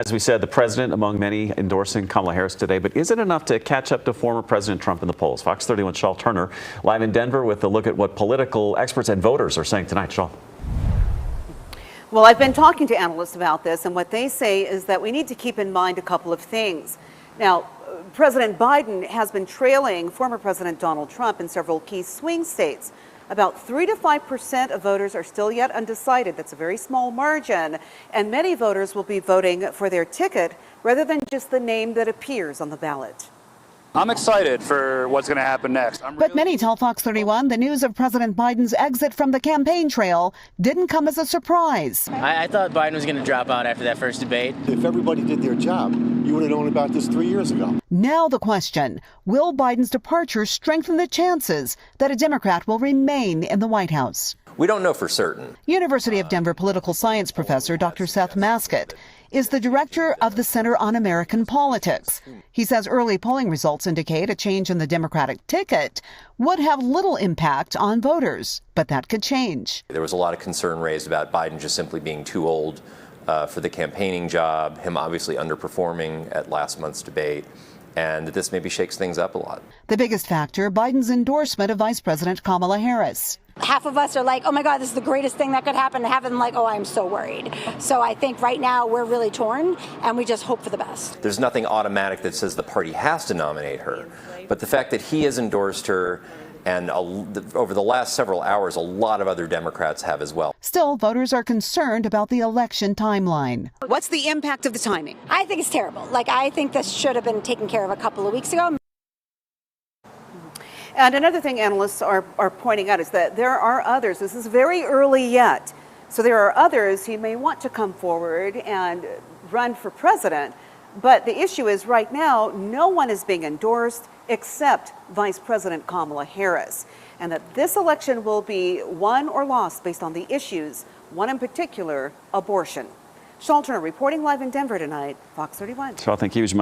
As we said, the president among many endorsing Kamala Harris today, but is it enough to catch up to former President Trump in the polls? Fox 31 Shaw Turner live in Denver with a look at what political experts and voters are saying tonight. Shaw. Well, I've been talking to analysts about this, and what they say is that we need to keep in mind a couple of things. Now, President Biden has been trailing former President Donald Trump in several key swing states. About 3 to 5% of voters are still yet undecided. That's a very small margin. And many voters will be voting for their ticket rather than just the name that appears on the ballot. I'm excited for what's going to happen next. But many tell Fox 31 the news of President Biden's exit from the campaign trail didn't come as a surprise. I thought Biden was going to drop out after that first debate. If everybody did their job, you would have known about this 3 years ago. Now the question, will Biden's departure strengthen the chances that a Democrat will remain in the White House? We don't know for certain. University of Denver political science professor Dr. Seth Maskett is the director of the Center on American Politics. He says early polling results indicate a change in the Democratic ticket would have little impact on voters, but that could change. There was a lot of concern raised about Biden just simply being too old for the campaigning job, him obviously underperforming at last month's debate, and that this maybe shakes things up a lot. The biggest factor, Biden's endorsement of Vice President Kamala Harris. Half of us are like, oh my God, this is the greatest thing that could happen. And half of them like, oh, I'm so worried. So I think right now we're really torn and we just hope for the best. There's nothing automatic that says the party has to nominate her. But the fact that he has endorsed her, and over the last several hours, a lot of other Democrats have as well. Still, voters are concerned about the election timeline. What's the impact of the timing? I think it's terrible. I think this should have been taken care of a couple of weeks ago. And another thing analysts are pointing out is that there are others. This is very early yet. So there are others who may want to come forward and run for president. But the issue is right now, no one is being endorsed except Vice President Kamala Harris. And that this election will be won or lost based on the issues, one in particular, abortion. Shaw Turner reporting live in Denver tonight, Fox 31. So I think he was